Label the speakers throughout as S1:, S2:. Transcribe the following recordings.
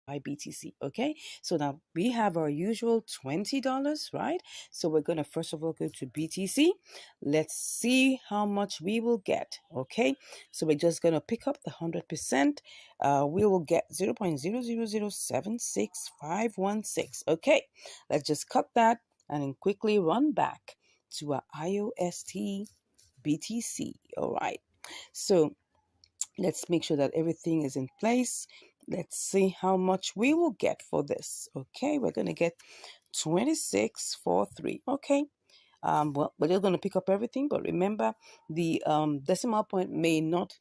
S1: buy BTC. Okay, so now we have our usual $20, right? So we're going to first of all go to BTC. Let's see how much we will get. Okay, so we're just going to pick up the 100%. We will get 0.000765516. Okay, let's just cut that and then quickly run back to our IOST BTC. All right, so let's make sure that everything is in place. Let's see how much we will get for this. Okay, we're going to get 2643. Okay, well, we're just going to pick up everything, but remember the decimal point may not,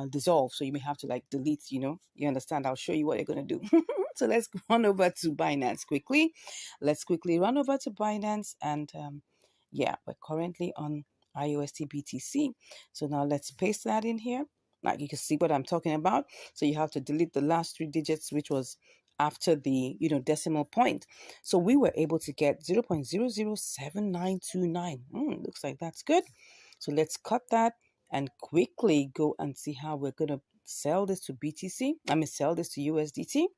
S1: dissolve, so you may have to like delete, you understand. I'll show you what you're going to do. So let's run over to Binance quickly. Let's quickly run over to Binance, and yeah, we're currently on IOST BTC. So now let's paste that in here. Now you can see what I'm talking about. So you have to delete the last 3 digits, which was after the decimal point. So we were able to get 0.007929. Looks like that's good. So let's cut that and quickly go and see how we're going to sell this to BTC. Sell this to USDT.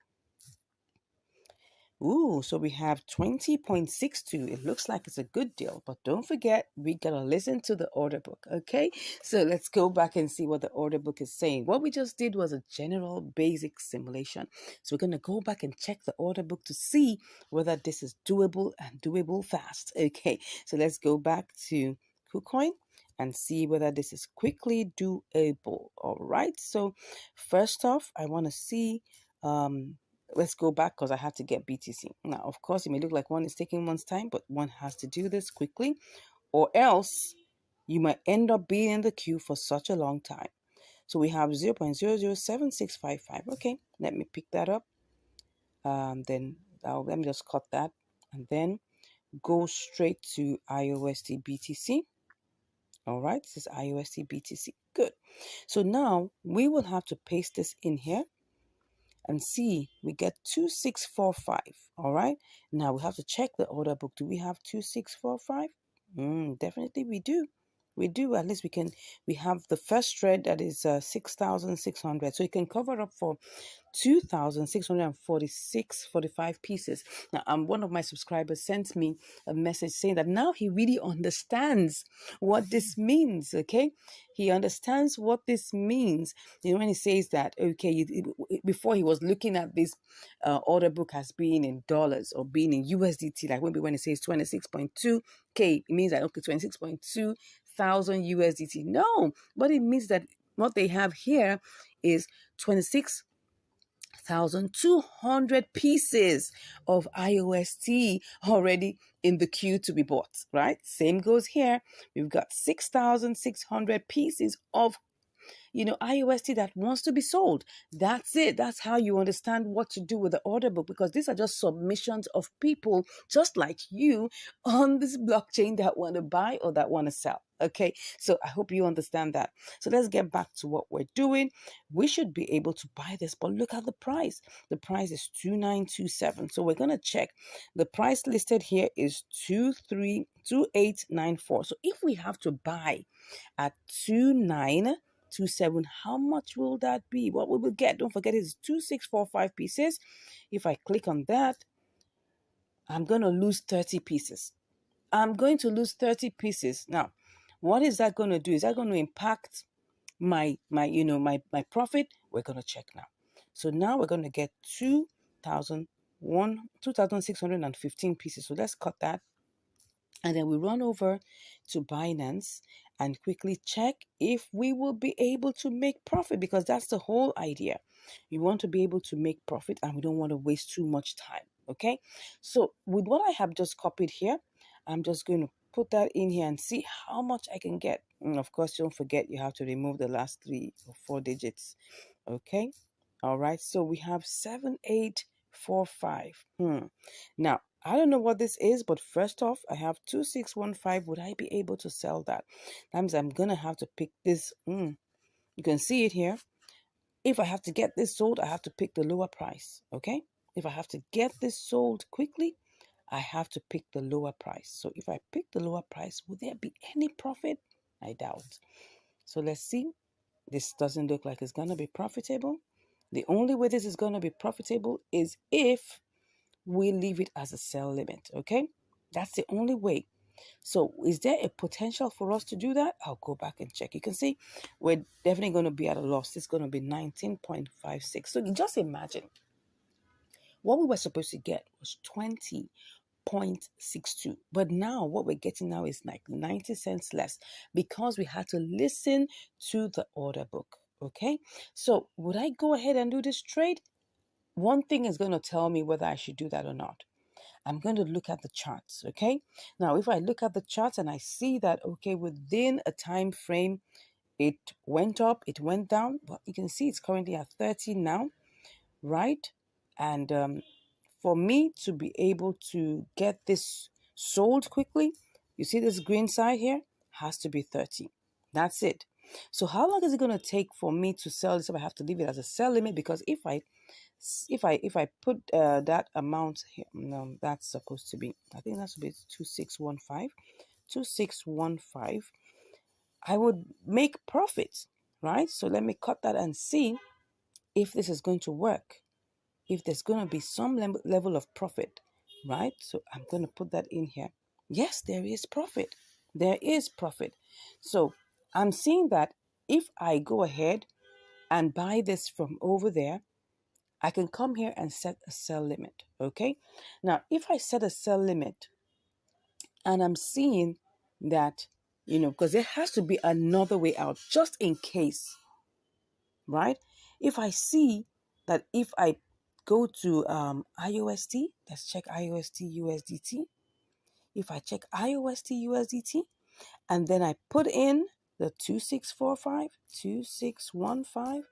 S1: Ooh, so we have 20.62. It looks like it's a good deal, but don't forget, we got to listen to the order book, okay? So let's go back and see what the order book is saying. What we just did was a general basic simulation. So we're going to go back and check the order book to see whether this is doable and doable fast, okay? So let's go back to KuCoin and see whether this is quickly doable. All right, so first off, I want to see... let's go back because I had to get BTC. Now, of course, it may look like one is taking one's time, but one has to do this quickly, or else you might end up being in the queue for such a long time. So we have 0.007655. Okay, let me pick that up. Then let me just cut that and then go straight to IOST BTC. All right, this is IOST BTC. Good. So now we will have to paste this in here and see, we get 2645. All right, now we have to check the order book. Do we have 2645? Definitely we do. We do. At least we have the first thread that is 6,600, so it can cover up for 2,645 pieces. Now, one of my subscribers sent me a message saying that now he really understands what this means. Okay, he understands what this means. When he says that, okay, before he was looking at this order book as being in dollars or being in USDT, like when it says 26.2K, it means that, okay, 26.2 thousand USDT. No, but it means that what they have here is 26,200 pieces of IOST already in the queue to be bought, right? Same goes here. We've got 6,600 pieces of IOST that wants to be sold. That's it. That's how you understand what to do with the order book, because these are just submissions of people just like you on this blockchain that want to buy or that want to sell. Okay, so I hope you understand that. So let's get back to what we're doing. We should be able to buy this, but look at the price. The price is 2927. So we're going to check. The price listed here is 2894. So if we have to buy at 2927, how much will that be? What we will get, don't forget, is 2645 pieces. If I click on that, I'm going to lose 30 pieces. I'm going to lose 30 pieces. Now, what is that going to do? Is that going to impact my profit? We're going to check now. So now we're going to get 2,615 pieces. So let's cut that. And then we run over to Binance and quickly check if we will be able to make profit, because that's the whole idea. You want to be able to make profit and we don't want to waste too much time. Okay. So with what I have just copied here, I'm just going to put that in here and see how much I can get. And of course, don't forget, you have to remove the last 3 or 4 digits. Okay. All right. So we have 7845. Now, I don't know what this is, but first off, I have 2615. Would I be able to sell that? That means I'm going to have to pick this. You can see it here. If I have to get this sold, I have to pick the lower price. Okay. If I have to get this sold quickly, I have to pick the lower price. So if I pick the lower price, will there be any profit? I doubt. So let's see. This doesn't look like it's going to be profitable. The only way this is going to be profitable is if we leave it as a sell limit, okay? That's the only way. So is there a potential for us to do that? I'll go back and check. You can see we're definitely going to be at a loss. It's going to be 19.56. So you just imagine what we were supposed to get was 20.62. But now what we're getting now is like 90 cents less because we had to listen to the order book. Okay. So would I go ahead and do this trade? One thing is going to tell me whether I should do that or not. I'm going to look at the charts, okay? Now, if I look at the charts and I see that, okay, within a time frame, it went up, it went down, but you can see it's currently at 30 now, right? And for me to be able to get this sold quickly, you see this green side here, has to be 30. That's it. So how long is it going to take for me to sell this if I have to leave it as a sell limit? Because if I put that amount here, no, that's supposed to be, I think that's supposed to be 2615, I would make profit, right? So let me cut that and see if this is going to work, if there's going to be some level of profit, right? So I'm going to put that in here. Yes, there is profit. There is profit. So I'm seeing that if I go ahead and buy this from over there, I can come here and set a sell limit, okay? Now, if I set a sell limit and I'm seeing that, because there has to be another way out just in case, right? If I see that if I go to IOST, let's check IOST USDT. If I check IOST USDT and then I put in the 2645, 2615,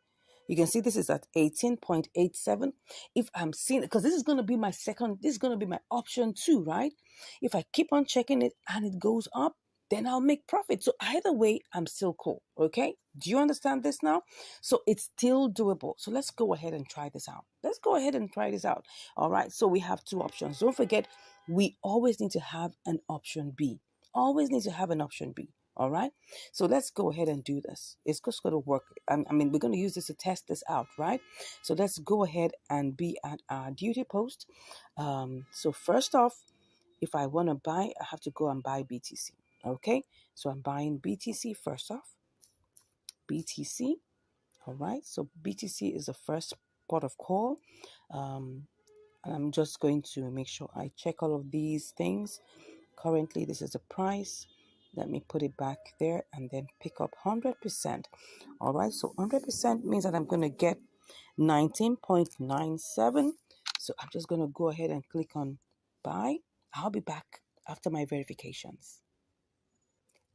S1: you can see this is at 18.87. If I'm seeing, because this is going to be my this is going to be my option too, right? If I keep on checking it and it goes up, then I'll make profit. So either way, I'm still cool, okay? Do you understand this now? So it's still doable. So let's go ahead and try this out. Let's go ahead and try this out. All right, so we have two options. Don't forget, we always need to have an option B. Always need to have an option B. All right. So let's go ahead and do this. It's just going to work. We're going to use this to test this out, right? So let's go ahead and be at our duty post. So first off, if I want to buy, I have to go and buy BTC. Okay. So I'm buying BTC first off. BTC. All right. So BTC is the first port of call. And I'm just going to make sure I check all of these things. Currently, this is the price. Let me put it back there and then pick up 100%. All right, so 100% means that I'm going to get 19.97. So I'm just going to go ahead and click on buy. I'll be back after my verifications.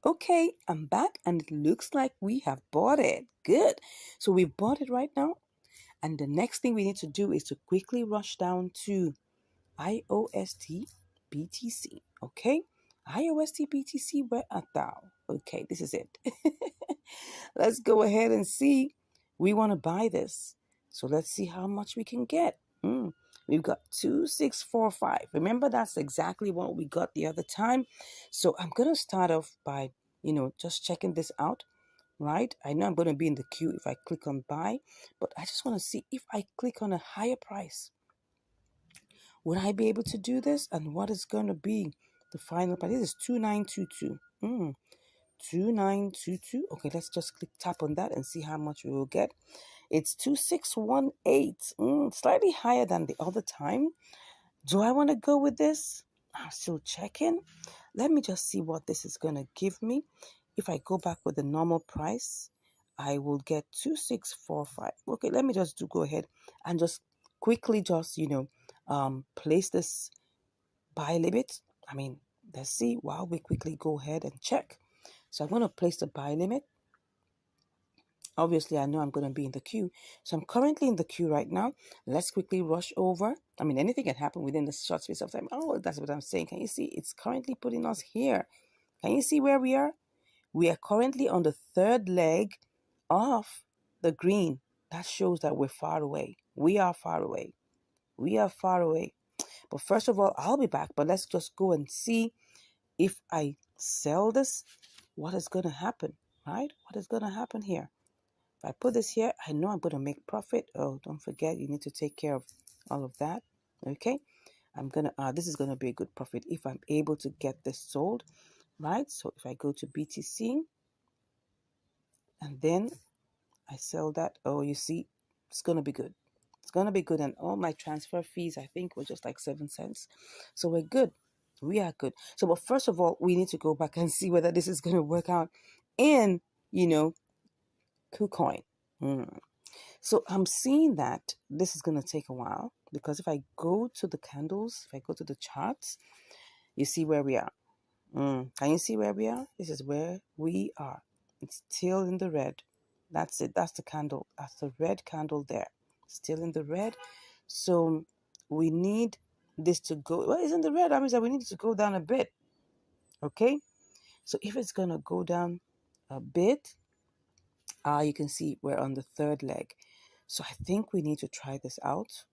S1: Okay, I'm back and it looks like we have bought it. Good. So we've bought it right now. And the next thing we need to do is to quickly rush down to IOST BTC. Okay, IOST BTC, where art thou? Okay, this is it. Let's go ahead and see. We want to buy this. So let's see how much we can get. We've got 2645. Remember, that's exactly what we got the other time. So I'm going to start off by, just checking this out, right? I know I'm going to be in the queue if I click on buy, but I just want to see if I click on a higher price. Would I be able to do this? And what is going to be the final price? This is 2922. 2922. Okay, let's just click tap on that and see how much we will get. It's 2618. Slightly higher than the other time. Do I want to go with this? I'm still checking. Let me just see what this is going to give me. If I go back with the normal price, I will get 2645. Okay, let me just go ahead and just quickly just, place this buy limit. Let's see while we quickly go ahead and check. So I'm going to place the buy limit. Obviously, I know I'm going to be in the queue. So I'm currently in the queue right now. Let's quickly rush over. Anything can happen within the short space of time. Oh, that's what I'm saying. Can you see? It's currently putting us here. Can you see where we are? We are currently on the third leg of the green. That shows that we're far away. We are far away. We are far away. But first of all, I'll be back. But let's just go and see if I sell this, what is going to happen, right? What is going to happen here? If I put this here, I know I'm going to make profit. Oh, don't forget, you need to take care of all of that. Okay. This is going to be a good profit if I'm able to get this sold, right? So if I go to BTC and then I sell that, oh, you see, it's going to be good. It's going to be good. And all my transfer fees, I think, were just like 7 cents. So we're good. We are good. So, but first of all, we need to go back and see whether this is going to work out in, KuCoin. So I'm seeing that this is going to take a while because if I go to the candles, if I go to the charts, you see where we are. Can you see where we are? This is where we are. It's still in the red. That's it. That's the candle. That's the red candle there. Still in the red. So we need this to go. Well, it's in the red. That means that we need it to go down a bit. Okay. So if it's going to go down a bit, you can see we're on the third leg. So I think we need to try this out.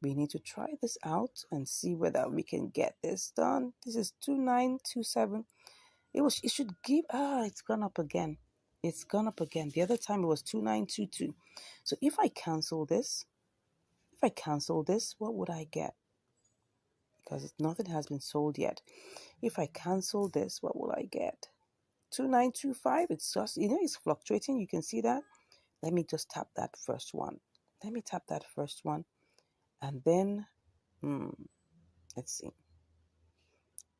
S1: We need to try this out and see whether we can get this done. This is 2927. It should give, it's gone up again. It's gone up again. The other time it was 2922. So if I cancel this, what would I get? Because nothing has been sold yet. If I cancel this, what will I get? 2925. It's just, it's fluctuating. You can see that. Let me just tap that first one. And then, let's see.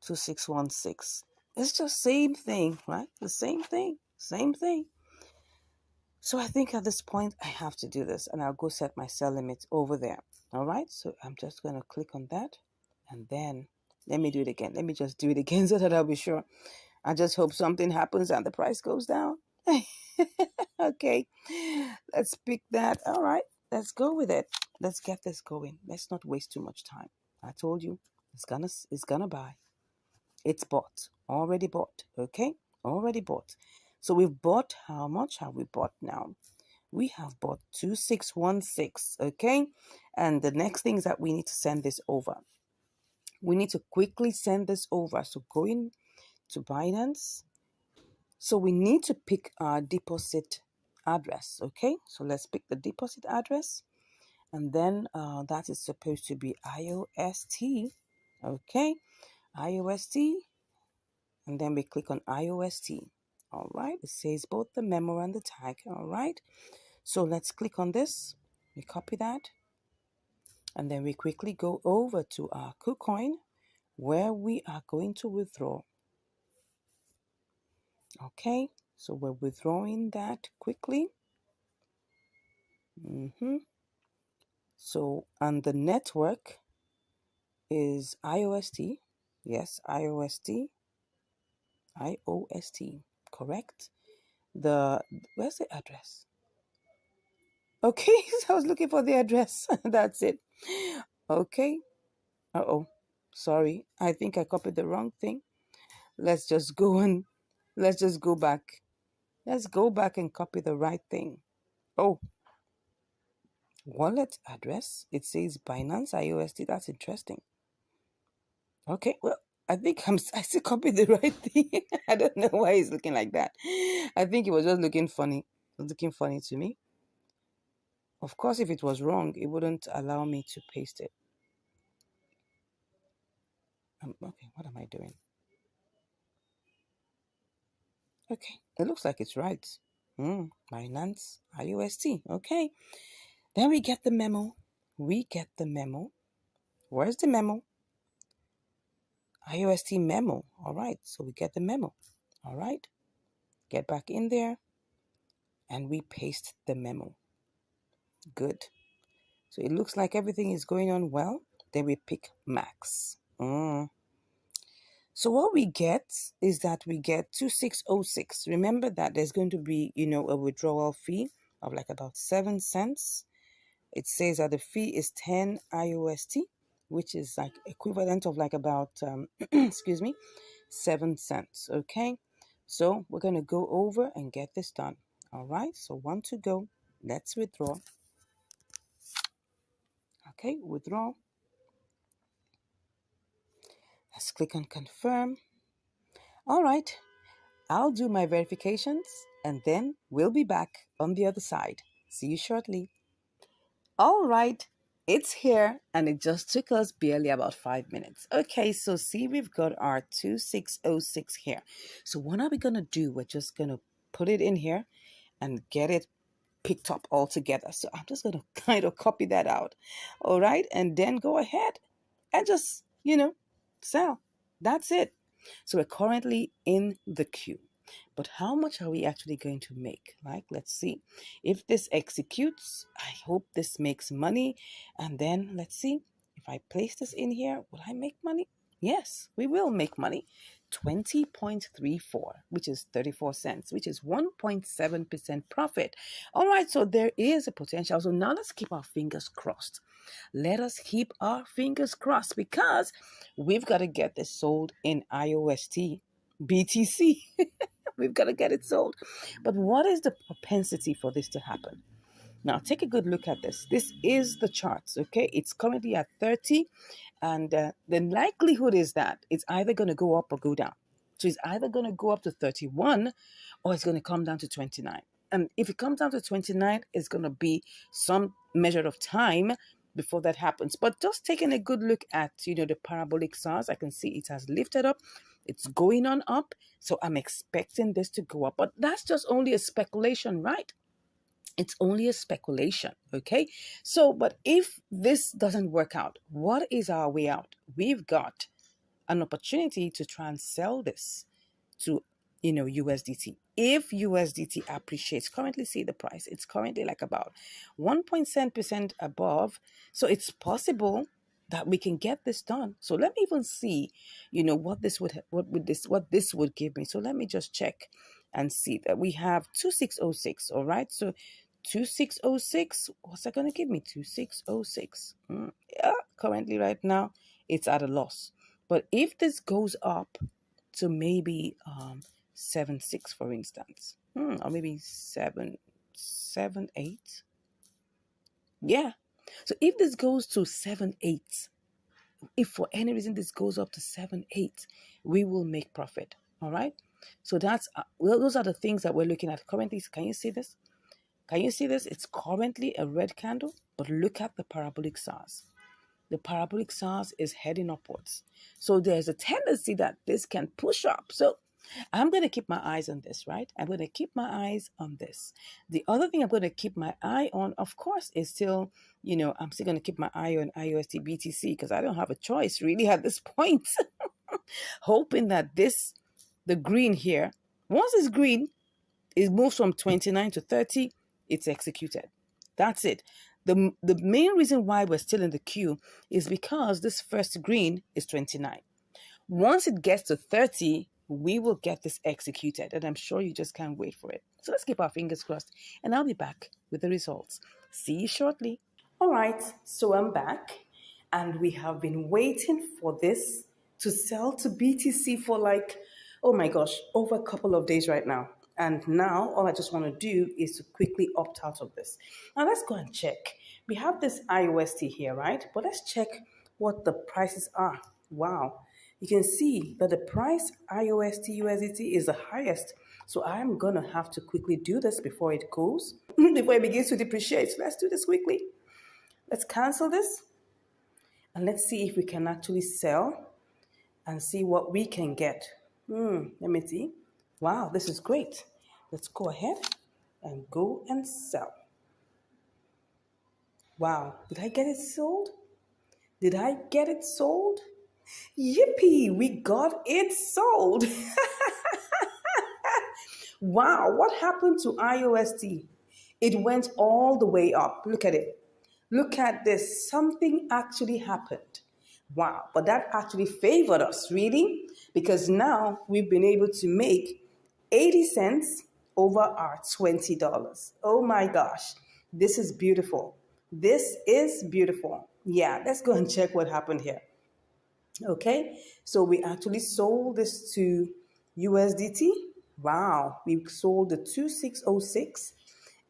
S1: 2616. It's just same thing, right? The same thing. So I think at this point I have to do this, and I'll go set my sell limit over there. All right. So I'm just going to click on that, and then let me do it again. Let me just do it again so that I'll be sure. I just hope something happens and the price goes down. Okay. Let's pick that. All right. Let's go with it. Let's get this going. Let's not waste too much time. I told you it's gonna buy. It's bought. Already bought. Okay? Already bought. So we've bought, how much have we bought now? We have bought 2616. Okay? And the next thing is that we need to send this over. We need to quickly send this over. So going to Binance. So we need to pick our deposit address. Okay? So let's pick the deposit address. And then that is supposed to be IOST. Okay? IOST. And then we click on IOST. All right. It says both the memo and the tag. All right. So let's click on this. We copy that. And then we quickly go over to our KuCoin where we are going to withdraw. Okay. So we're withdrawing that quickly. So, and the network is IOST. Yes, IOST. IOST. Correct. Where's the address? Okay, so I was looking for the address. That's it. Okay. Sorry. I think I copied the wrong thing. Let's just go back. Let's go back and copy the right thing. Oh, wallet address. It says Binance IOST. That's interesting. Okay, well, I think I still copied the right thing. I don't know why it's looking like that. I think it was just looking funny. It was looking funny to me. Of course, if it was wrong, it wouldn't allow me to paste it. Okay, what am I doing? Okay, it looks like it's right. Binance IOST. Okay, then we get the memo. Where's the memo? IOST memo. All right, so we get the memo. All right, get back in there and we paste the memo. Good. So it looks like everything is going on well. Then we pick max. So what we get is that we get 2606. Remember that there's going to be, a withdrawal fee of like about 7 cents. It says that the fee is 10 IOST, which is like equivalent of like about, 7 cents. Okay. So we're going to go over and get this done. All right. So 1 to go. Let's withdraw. Okay. Withdraw. Let's click on confirm. All right. I'll do my verifications and then we'll be back on the other side. See you shortly. All right, it's here, and it just took us barely about 5 minutes. Okay, so see, we've got our 2606 here. So what are we going to do? We're just going to put it in here and get it picked up all together. So I'm just going to kind of copy that out. All right, and then go ahead and just, sell. That's it. So we're currently in the queue. But how much are we actually going to make? Like, let's see. If this executes, I hope this makes money. And then let's see. If I place this in here, will I make money? Yes, we will make money. 20.34, which is 34 cents, which is 1.7% profit. All right, so there is a potential. So now let's keep our fingers crossed. Let us keep our fingers crossed because we've got to get this sold in IOST BTC. We've got to get it sold. But what is the propensity for this to happen? Now, take a good look at this. This is the charts, okay? It's currently at 30, and the likelihood is that it's either going to go up or go down. So it's either going to go up to 31 or it's going to come down to 29. And if it comes down to 29, it's going to be some measure of time before that happens. But just taking a good look at, the parabolic SARS, I can see it has lifted up. It's going on up. So I'm expecting this to go up. But that's just only a speculation, right? It's only a speculation, okay? So, but if this doesn't work out, what is our way out? We've got an opportunity to try and sell this to, USDT. If USDT appreciates, currently see the price. It's currently like about 1.7% above. So it's possible that we can get this done. So let me even see, what this would give me. So let me just check and see that we have 2606. All right. So 2606, what's that going to give me? 2606. Yeah, currently right now it's at a loss. But if this goes up to maybe 7.6, for instance, or maybe 7.8. Yeah. So if this goes to 7.8, if for any reason this goes up to 7.8, we will make profit. All right. So those are the things that we're looking at currently. Can you see this? Can you see this? It's currently a red candle, but look at the parabolic SARS. The parabolic SARS is heading upwards. So there's a tendency that this can push up. So I'm going to keep my eyes on this, right? I'm going to keep my eyes on this. The other thing I'm going to keep my eye on, of course, is still, I'm still going to keep my eye on IOST BTC because I don't have a choice really at this point. Hoping that the green here, once it's green, it moves from 29 to 30, it's executed. That's it. The main reason why we're still in the queue is because this first green is 29. Once it gets to 30, we will get this executed, and I'm sure you just can't wait for it. So let's keep our fingers crossed, and I'll be back with the results. See you shortly. All right, so I'm back, and we have been waiting for this to sell to BTC for oh my gosh, over a couple of days right now. And now all I just want to do is to quickly opt out of this. Now let's go and check. We have this IOST here, right? But let's check what the prices are. Wow. You can see that the price IOST USDT is the highest. So I'm going to have to quickly do this before it goes, before it begins to depreciate. So let's do this quickly. Let's cancel this. And let's see if we can actually sell and see what we can get. Let me see. Wow, this is great. Let's go ahead and go and sell. Wow, did I get it sold? Did I get it sold? Yippee, we got it sold. Wow, what happened to IOST? It went all the way up. Look at it. Look at this. Something actually happened. Wow, but that actually favored us, really, because now we've been able to make 80 cents over our $20. Oh my gosh, this is beautiful. This is beautiful. Yeah, let's go and check what happened here. Okay, so we actually sold this to USDT. Wow, we sold the 2606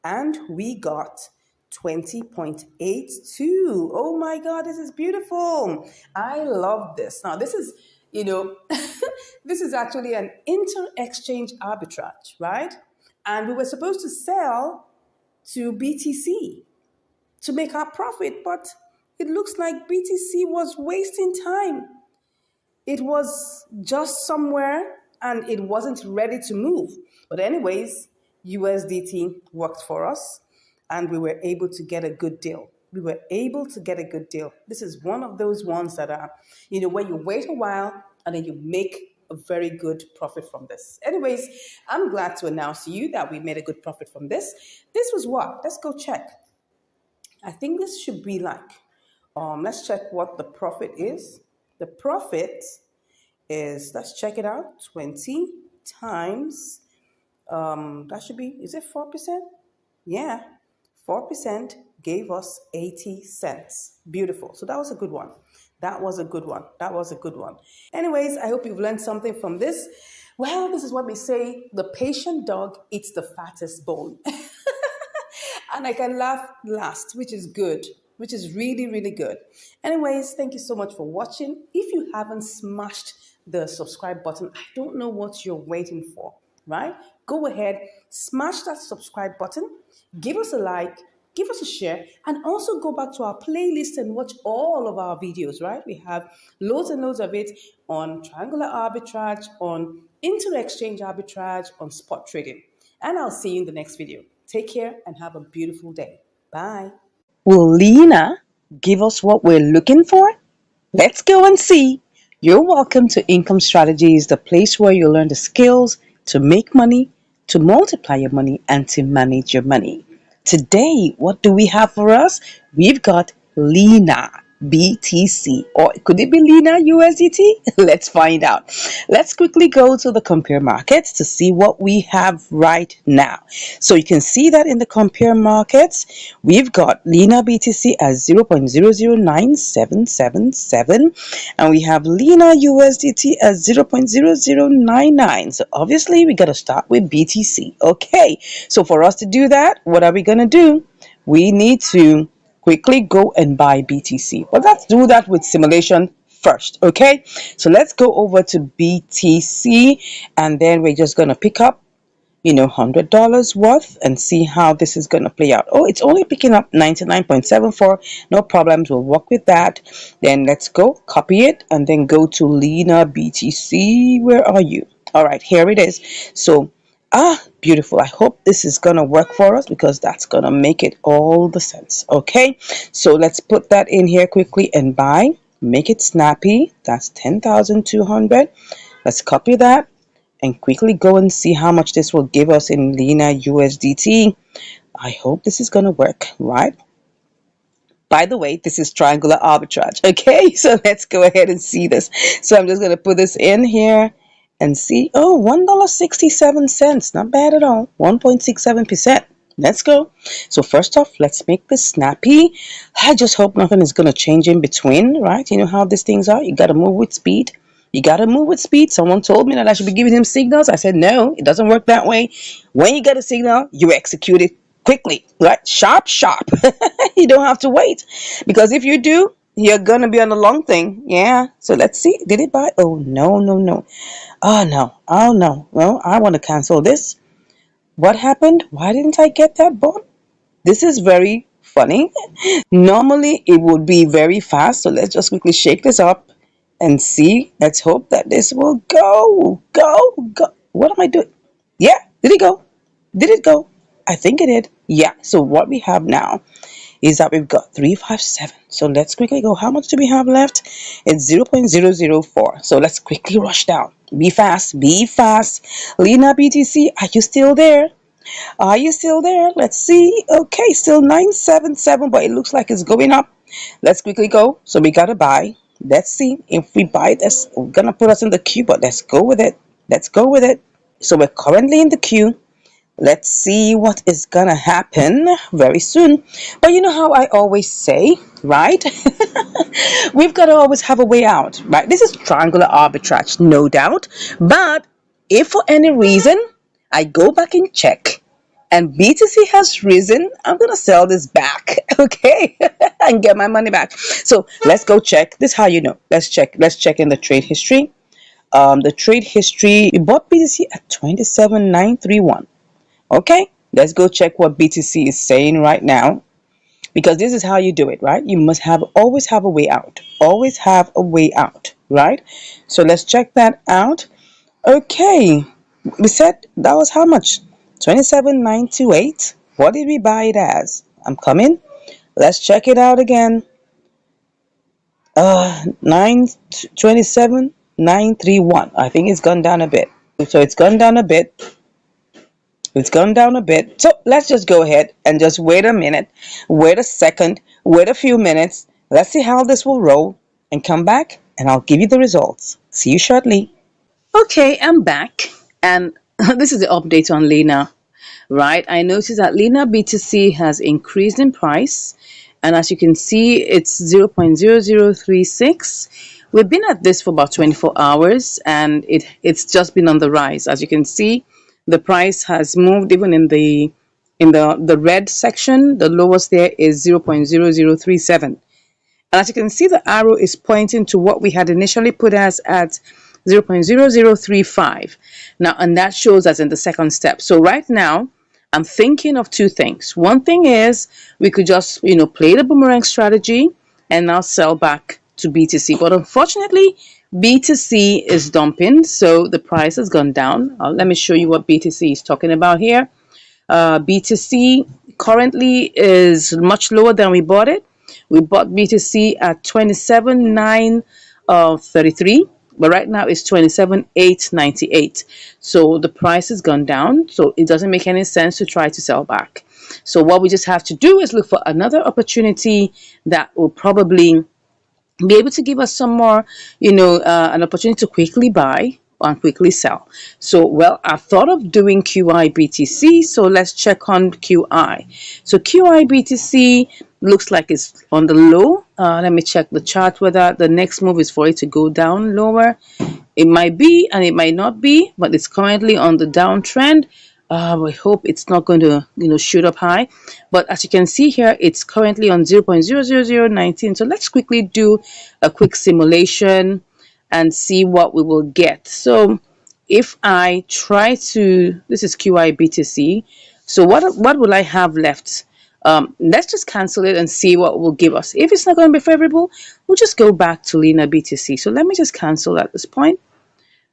S1: and we got 20.82. Oh my God, this is beautiful. I love this. Now, this is, this is actually an inter-exchange arbitrage, right? And we were supposed to sell to BTC to make our profit, but it looks like BTC was wasting time. It was just somewhere and it wasn't ready to move. But, anyways, USDT worked for us and we were able to get a good deal. We were able to get a good deal. This is one of those ones that are, where you wait a while and then you make a very good profit from this. Anyways, I'm glad to announce to you that we made a good profit from this. This was what? Let's go check. I think this should be like, let's check what the profit is. The profit is, let's check it out, 20 times, that should be, is it 4%? Yeah, 4% gave us 80 cents. Beautiful. So that was a good one. That was a good one. That was a good one. Anyways, I hope you've learned something from this. Well, this is what we say, the patient dog eats the fattest bone. And I can laugh last, which is good, which is really, really good. Anyways, thank you so much for watching. If you haven't smashed the subscribe button, I don't know what you're waiting for, right? Go ahead, smash that subscribe button, give us a like, give us a share, and also go back to our playlist and watch all of our videos, right? We have loads and loads of it on triangular arbitrage, on inter-exchange arbitrage, on spot trading. And I'll see you in the next video. Take care and have a beautiful day. Bye. Will Lena give us what we're looking for? Let's go and see. You're welcome to Income Strategies, the place where you learn the skills to make money, to multiply your money, and to manage your money. Today, what do we have for us? We've got Lena BTC, or could it be Lena USDT? Let's find out. Let's quickly go to the compare markets to see what we have right now. So you can see that in the compare markets, we've got Lena BTC at 0.009777, and we have Lena USDT at 0.0099. So obviously we got to start with BTC. Okay, so for us to do that, what are we going to do? We need to quickly go and buy BTC. But let's do that with simulation first, okay? So let's go over to BTC and then we're just going to pick up, $100 worth and see how this is going to play out. Oh, it's only picking up 99.74. No problems. We'll work with that. Then let's go copy it and then go to Lena BTC. Where are you? All right, here it is. So beautiful. I hope this is gonna work for us because that's gonna make it all the sense. Okay, so let's put that in here quickly and buy. Make it snappy. That's 10,200. Let's copy that and quickly go and see how much this will give us in Lena USDT. I hope this is gonna work, right? By the way, this is triangular arbitrage. Okay, so let's go ahead and see this. So I'm just gonna put this in here and see. Oh, $1.67. Not bad at all. 1.67%. Let's go. So first off, let's make this snappy. I just hope nothing is going to change in between, right? You know how these things are. You got to move with speed. You got to move with speed. Someone told me that I should be giving him signals. I said, no, it doesn't work that way. When you get a signal, you execute it quickly, right? Sharp, sharp. You don't have to wait. Because if you do, you're going to be on the long thing. Yeah. So let's see. Did it buy? Oh, no, no, no. Oh, no. Oh, no. Well, I want to cancel this. What happened? Why didn't I get that bond? This is very funny. Normally, it would be very fast. So let's just quickly shake this up and see. Let's hope that this will go. Go. What am I doing? Yeah. Did it go? Did it go? I think it did. Yeah. So what we have now is that we've got 357. So let's quickly go. How much do we have left? It's 0.004. So let's quickly rush down. Be fast. Be fast. Lena BTC, are you still there? Are you still there? Let's see. Okay, still 977, but it looks like it's going up. Let's quickly go. So we got to buy. Let's see if we buy this. We're going to put us in the queue, but let's go with it. Let's go with it. So we're currently in the queue. Let's see what is gonna happen very soon. But you know how I always say, right? We've got to always have a way out, right? This is triangular arbitrage, no doubt. But if for any reason I go back and check and BTC has risen, I'm gonna sell this back, okay? And get my money back. So let's go check. This is how you know. Let's check in the trade history. The trade history, we bought BTC at 27,931. Okay, let's go check what BTC is saying right now, because this is how you do it, right? You must have always have a way out. Always have a way out, right? So let's check that out. Okay, we said that was how much? 27,928. What did we buy it as? I'm coming. Let's check it out again. 927,931. I think it's gone down a bit. So it's gone down a bit. It's gone down a bit. So let's just go ahead and just wait a minute, wait a second, wait a few minutes. Let's see how this will roll and come back and I'll give you the results. See you shortly. Okay, I'm back, and this is the update on Lena, right? I noticed that Lena BTC has increased in price, and as you can see, it's 0.0036. We've been at this for about 24 hours, and it's just been on the rise. As you can see, the price has moved even in the red section. The lowest there is 0.0037. And as you can see, the arrow is pointing to what we had initially put as at 0.0035. Now, and that shows us in the second step. So right now, I'm thinking of two things. One thing is we could just, play the boomerang strategy and now sell back to BTC. But unfortunately, BTC is dumping, so the price has gone down. Let me show you what BTC is talking about here. BTC currently is much lower than we bought it. We bought BTC at 27,933, but right now it's 27,898. So the price has gone down. So it doesn't make any sense to try to sell back. So what we just have to do is look for another opportunity that will probably be able to give us some more, an opportunity to quickly buy and quickly sell. So, well, I thought of doing QI BTC, so let's check on QI. So QI BTC looks like it's on the low. Let me check the chart whether the next move is for it to go down lower. It might be and it might not be, but it's currently on the downtrend. We hope it's not going to, shoot up high. But as you can see here, it's currently on 0.00019. So let's quickly do a quick simulation and see what we will get. So if I try to, this is QI BTC. So what will I have left? Let's just cancel it and see what it will give us. If it's not going to be favorable, we'll just go back to Lena BTC. So let me just cancel at this point.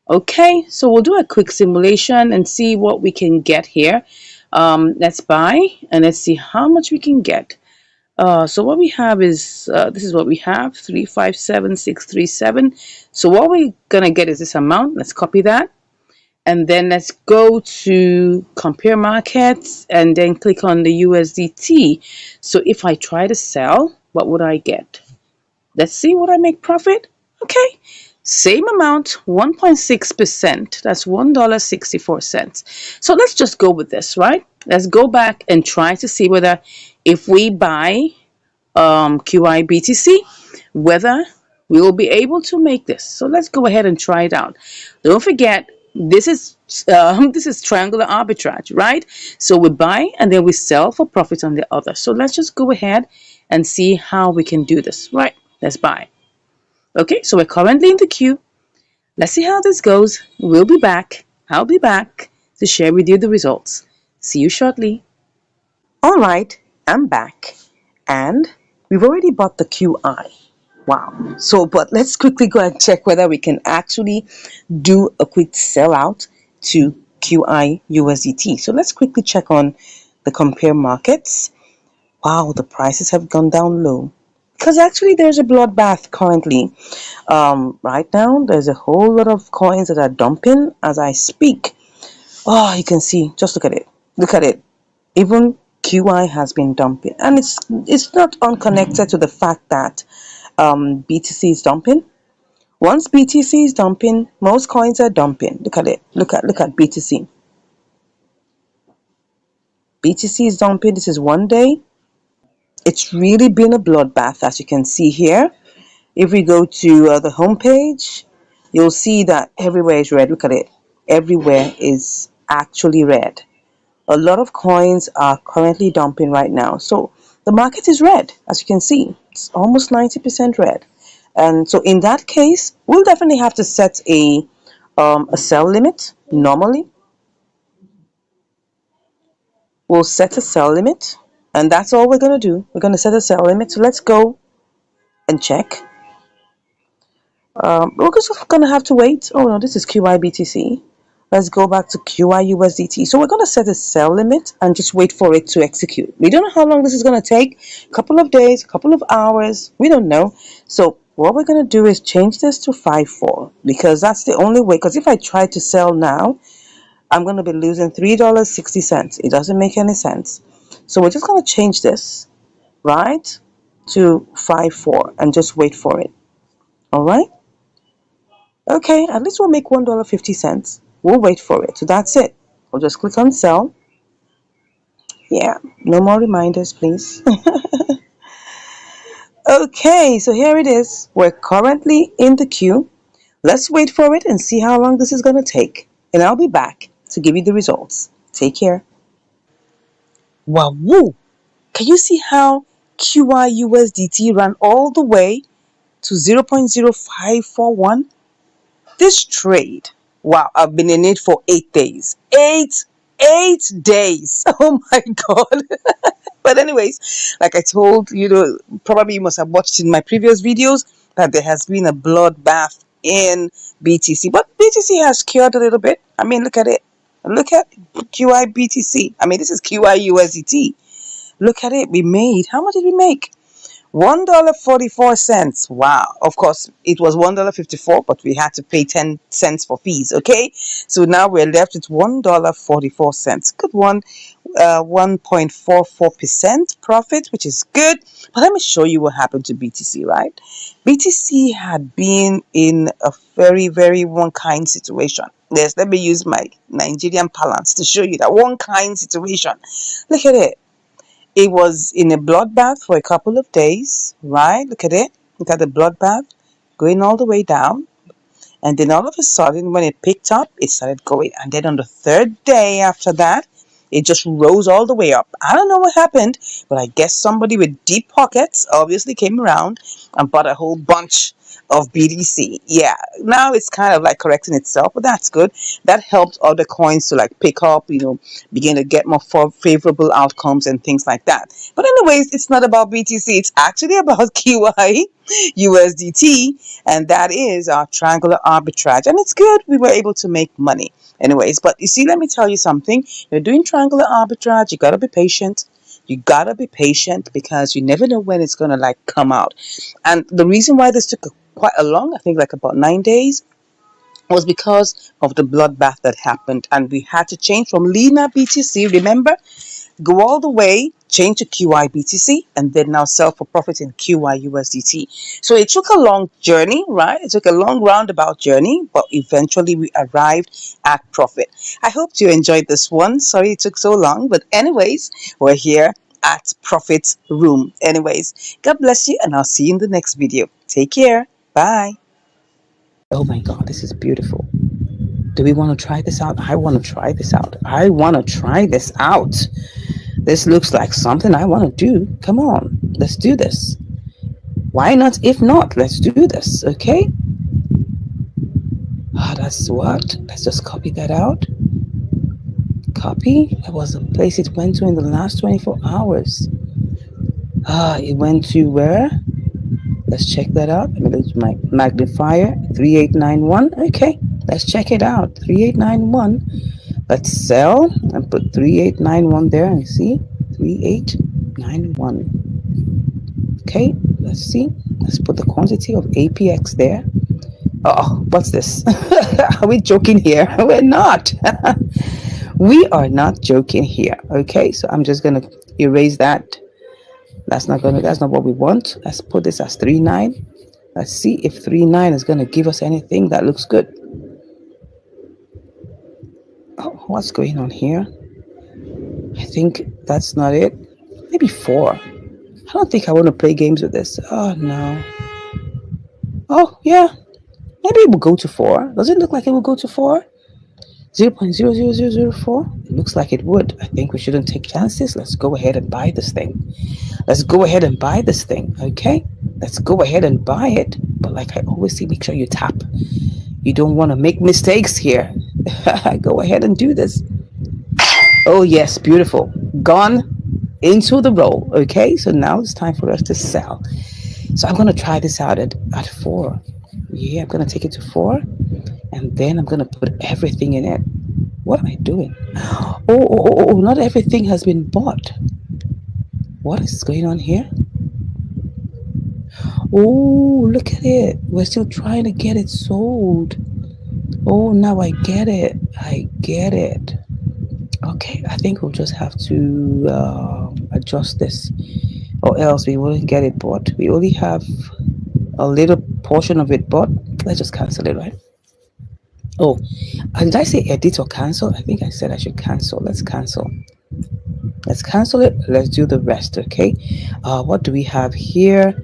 S1: Okay, so we'll do a quick simulation and see what we can get here. Let's buy and let's see how much we can get. So what we have is, this is what we have, 357637. So what we're gonna get is this amount. Let's copy that. And then let's go to compare markets and then click on the USDT. So if I try to sell, what would I get? Let's see what I make profit. Okay, same amount, 1.6%. That's $1.64. So let's just go with this, right? Let's go back and try to see whether if we buy QI BTC, whether we will be able to make this. So let's go ahead and try it out. Don't forget, this is triangular arbitrage, right? So we buy and then we sell for profit on the other. So let's just go ahead and see how we can do this, right? Let's buy. Okay, so we're currently in the queue. Let's see how this goes. We'll be back. I'll be back to share with you the results. See you shortly. All right, I'm back. And we've already bought the QI. Wow. So, but let's quickly go and check whether we can actually do a quick sellout to QI USDT. So let's quickly check on the compare markets. Wow, the prices have gone down low. Because actually there's a bloodbath currently. Right now, there's a whole lot of coins that are dumping as I speak. Oh, you can see, just look at it. Look at it. Even QI has been dumping. And it's not unconnected to the fact that BTC is dumping. Once BTC is dumping, most coins are dumping. Look at it. Look at BTC. BTC is dumping. This is one day. It's really been a bloodbath, as you can see here. If we go to the home page, you'll see that everywhere is red. Look at it. Everywhere is actually red. A lot of coins are currently dumping right now. So the market is red, as you can see. It's almost 90% red. And so in that case, we'll definitely have to set a sell limit normally. We'll set a sell limit, and that's all we're going to do. We're going to set a sell limit. So let's go and check. We're just going to have to wait. Oh no, this is QIBTC. Let's go back to QIUSDT. So we're going to set a sell limit and just wait for it to execute. We don't know how long this is going to take. A couple of days, a couple of hours. We don't know. So what we're going to do is change this to 5.4 because that's the only way. Because if I try to sell now, I'm going to be losing $3.60. It doesn't make any sense. So we're just going to change this, right, to 5.4 and just wait for it. All right. Okay, at least we'll make $1.50. We'll wait for it. So that's it. We'll just click on sell. Yeah, no more reminders, please. Okay, so here it is. We're currently in the queue. Let's wait for it and see how long this is going to take. And I'll be back to give you the results. Take care. Wow, woo! Can you see how QIUSDT ran all the way to 0.0541? This trade, wow, I've been in it for 8 days. Eight days. Oh my God. But anyways, like I told you, probably you must have watched in my previous videos that there has been a bloodbath in BTC. But BTC has cured a little bit. I mean, look at it. Look at QIBTC. I mean, this is QIUSDT. Look at it. We made, how much did we make? $1.44. Wow. Of course, it was $1.54, but we had to pay 10 cents for fees. Okay. So now we're left with $1.44. Good one. 1.44% profit, which is good. But let me show you what happened to BTC, right? BTC had been in a very, very one kind situation. Yes, let me use my Nigerian parlance to show you that one kind situation. Look at it. It was in a bloodbath for a couple of days, right? Look at it. Look at the bloodbath going all the way down. And then all of a sudden, when it picked up, it started going. And then on the third day after that, it just rose all the way up. I don't know what happened, but I guess somebody with deep pockets obviously came around and bought a whole bunch of BTC. Yeah, now it's kind of like correcting itself, but that's good. That helped other coins to like pick up, begin to get more favorable outcomes and things like that. But anyways, it's not about BTC. It's actually about QI USDT, and that is our triangular arbitrage. And it's good. We were able to make money. Anyways, but you see, let me tell you something. You're doing triangular arbitrage. You got to be patient. You gotta be patient because you never know when it's gonna like come out. And the reason why this took quite a long, I think like about 9 days, was because of the bloodbath that happened, and we had to change from Lena BTC. Remember, go all the way, change to QIBTC, and then now sell for profit in QIUSDT. So it took a long journey, right? It took a long roundabout journey, but eventually we arrived at profit. I hope you enjoyed this one. Sorry it took so long, but anyways, we're here at Profit Room. Anyways, God bless you, and I'll see you in the next video. Take care. Bye. Oh my God, this is beautiful. Do we want to try this out? I want to try this out. I want to try this out. This looks like something I want to do. Come on, let's do this. Why not? If not, let's do this, okay? That's what? Let's just copy that out. Copy. That was the place it went to in the last 24 hours. It went to where? Let's check that out. Let me go to my magnifier. 3891. Okay, let's check it out. 3891. Let's sell and put 3891 there and see 3891. Okay, let's see. Let's put the quantity of APX there. Oh, what's this? Are we joking here? We're not. We are not joking here. Okay, so I'm just gonna erase that. That's not what we want. Let's put this as 39. Let's see if 39 is gonna give us anything that looks good. Oh, what's going on here? I think that's not it. Maybe 4. I don't think I want to play games with this. Oh no. Oh yeah. Maybe it will go to 4. Does it look like it will go to 4? 0.00004? It looks like it would. I think we shouldn't take chances. Let's go ahead and buy this thing. Let's go ahead and buy this thing. Okay? Let's go ahead and buy it. But like I always say, make sure you tap. You don't want to make mistakes here. Go ahead and do this. Oh yes, beautiful. gone into the roll. Okay, so now it's time for us to sell. So I'm gonna try this out at 4. Yeah, I'm gonna take it to 4, and then I'm gonna put everything in it. What am I doing? Oh, not everything has been bought. What is going on here? Oh, look at it. We're still trying to get it sold. Oh, now I get it. I get it. Okay, I think we'll just have to adjust this, or else we wouldn't get it bought. We only have a little portion of it bought. Let's just cancel it, right? Oh, did I say edit or cancel? I think I said I should cancel. Let's cancel. Let's cancel it. Let's do the rest, okay? What do we have here?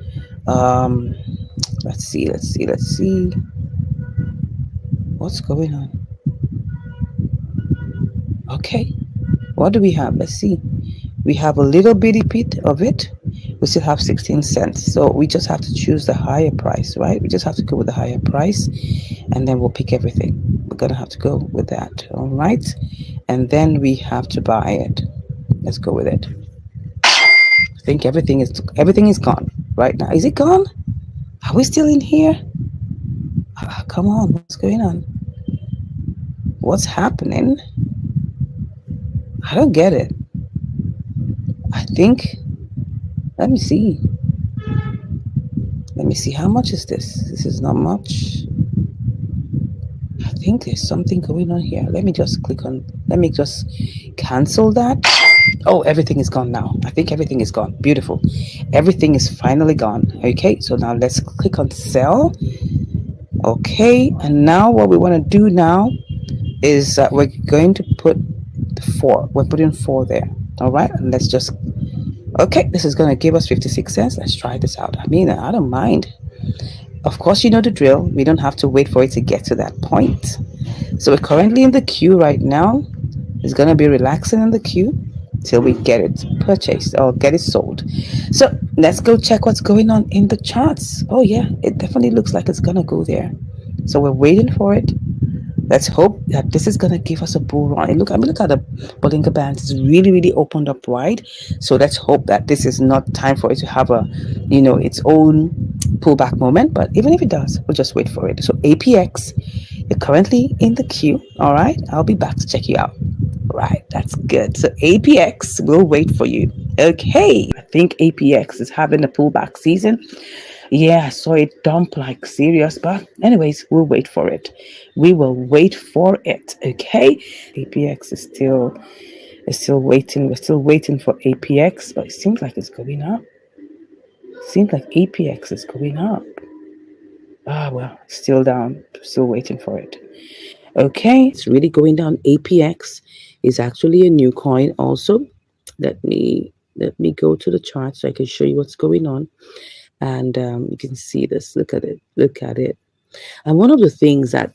S1: Um, let's see. What's going on? Okay, what do we have? Let's see. We have a little bitty bit of it. We still have 16 cents. So we just have to choose the higher price, right? We just have to go with the higher price, and then we'll pick everything. We're going to have to go with that, all right? And then we have to buy it. Let's go with it. I think everything is gone right now. Is it gone? Are we still in here? Come on, what's going on? What's happening? I don't get it. I think, let me see. Let me see, how much is this? This is not much. I think there's something going on here. Let me just cancel that. Oh, everything is gone now. I think everything is gone. Beautiful. Everything is finally gone. Okay, so now let's click on sell. Okay, and now what we want to do now is that we're going to put 4. We're putting 4 there. All right, and let's just, okay, this is going to give us 56 cents. Let's try this out. I mean, I don't mind. Of course, you know the drill. We don't have to wait for it to get to that point. So we're currently in the queue right now. It's going to be relaxing in the queue till we get it purchased or get it sold. So let's go check what's going on in the charts. Oh yeah, it definitely looks like it's going to go there. So we're waiting for it. Let's hope that this is going to give us a bull run. Look, I mean, look at the Bollinger Bands. It's really, really opened up wide. So let's hope that this is not time for it to have a, its own pullback moment. But even if it does, we'll just wait for it. So APX, you're currently in the queue. All right. I'll be back to check you out. Right. That's good. So APX, we'll wait for you. Okay. I think APX is having a pullback season. Yeah, I saw it dump like serious, but anyways, we'll wait for it. We will wait for it. Okay. APX is still waiting. We're still waiting for APX, but it seems like it's going up. Seems like APX is going up. Well, still down. Still waiting for it. Okay, it's really going down. APX is actually a new coin also. Let me go to the chart so I can show you what's going on. And you can see this. Look at it. And one of the things that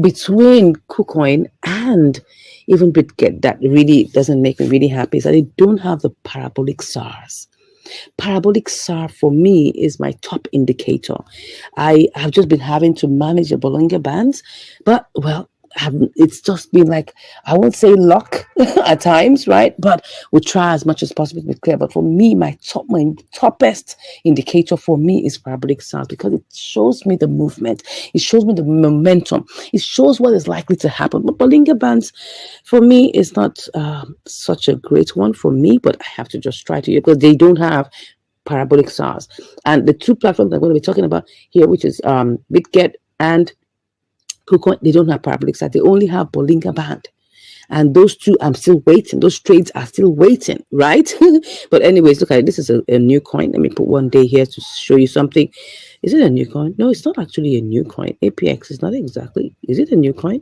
S1: between KuCoin and even BitGet that really doesn't make me really happy is that they don't have the parabolic SARs. Parabolic SAR for me is my top indicator. I have just been having to manage the Bollinger Bands, but well, it's just been like, I won't say luck at times, right? But we try as much as possible to be clear. But for me, my toppest indicator for me is parabolic SAR, because it shows me the movement, it shows me the momentum, it shows what is likely to happen. But Bollinger Bands, for me, is not such a great one for me. But I have to just try to, because they don't have parabolic SARs. And the two platforms I'm going to be talking about here, which is BitGet and KuCoin, they don't have parabolic SAR. They only have Bollinger Band. And those two, I'm still waiting. Those trades are still waiting, right? But anyways, look at it. This is a new coin. Let me put one day here to show you something. Is it a new coin? No, it's not actually a new coin. APX is not exactly. Is it a new coin?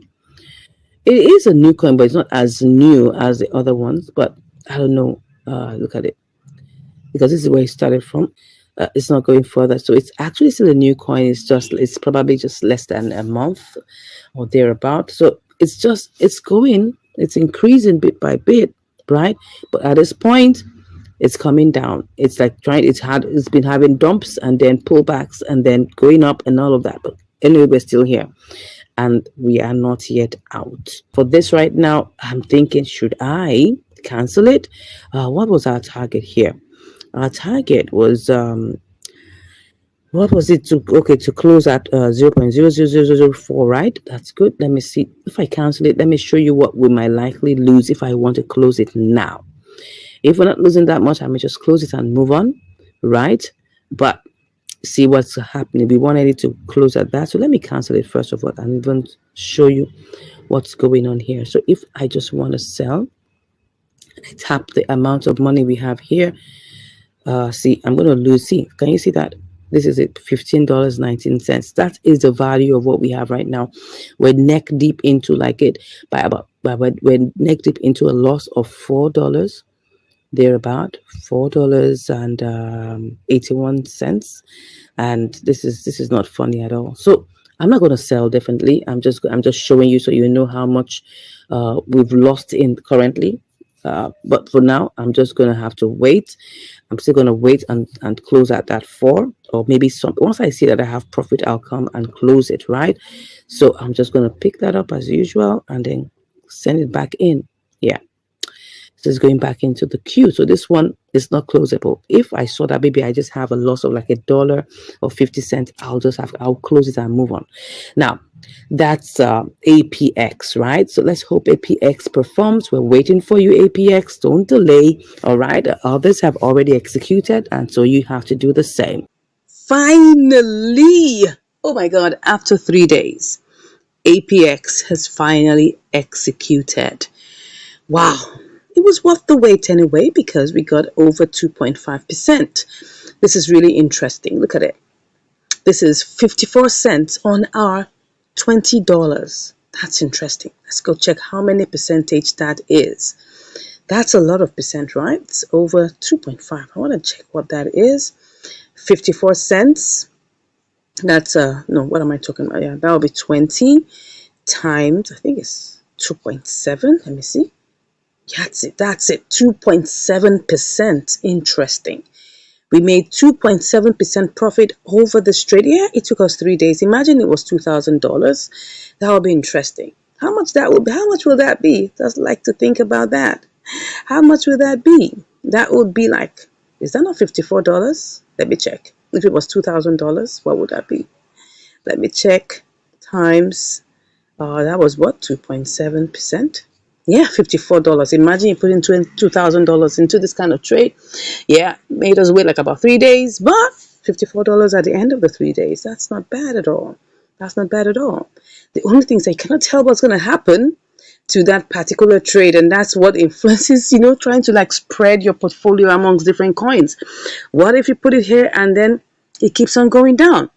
S1: It is a new coin, but it's not as new as the other ones. But I don't know. Look at it. Because this is where it started from. It's not going further. So it's actually still a new coin. It's probably just less than a month or thereabout. So it's increasing bit by bit, right? But at this point, it's coming down. It's like it's been having dumps and then pullbacks and then going up and all of that. But anyway, we're still here. And we are not yet out. For this right now, I'm thinking, should I cancel it. What was our target here? Our target was what was it to, okay, to close at 0.00004, right? That's good. Let me see if I cancel it. Let me show you what we might likely lose if I want to close it now. If we're not losing that much, I may just close it and move on, right? But see what's happening. We wanted it to close at that, so let me cancel it first of all and even show you what's going on here. So if I just want to sell, I tap the amount of money we have here. See, I'm going to lose. See, can you see that? This is it, $15.19. That is the value of what we have right now. We're neck deep into like it by about, we're neck deep into a loss of $4, thereabout, $4.81. And this is not funny at all. So I'm not going to sell, definitely. I'm just showing you so you know how much we've lost in currently. But for now, I'm just going to have to wait. I'm still going to wait and close at that 4, or maybe some. Once I see that I have profit, I'll come and close it, right? So I'm just going to pick that up as usual and then send it back in. Yeah. This is going back into the queue. So this one is not closable. If I saw that maybe I just have a loss of like $1 or 50 cents, I'll close it and move on. Now, that's APX, right? So let's hope APX performs. We're waiting for you, APX. Don't delay. All right. Others have already executed, and so you have to do the same. Finally, oh my God, after 3 days, APX has finally executed. Wow. It was worth the wait anyway because we got over 2.5%. This is really interesting. Look at it. This is 54 cents on our $20. That's interesting. Let's go check how many percentage that is. That's a lot of percent, right? It's over 2.5. I want to check what that is. 54 cents. That's no, what am I talking about? Yeah, that will be 20 times, I think it's 2.7. Let me see. That's it. 2.7%. Interesting. We made 2.7% profit over the trade. Yeah, it took us 3 days. Imagine it was $2,000. That would be interesting. How much will that be? Just like to think about that. How much would that be? That would be like, is that not $54? Let me check. If it was $2,000, what would that be? Let me check. Times, that was what? 2.7%. Yeah, $54. Imagine you put in $2,000 into this kind of trade. Yeah, made us wait like about 3 days, but $54 at the end of the 3 days. That's not bad at all. That's not bad at all. The only thing is I cannot tell what's going to happen to that particular trade, and that's what influences, trying to like spread your portfolio amongst different coins. What if you put it here and then it keeps on going down?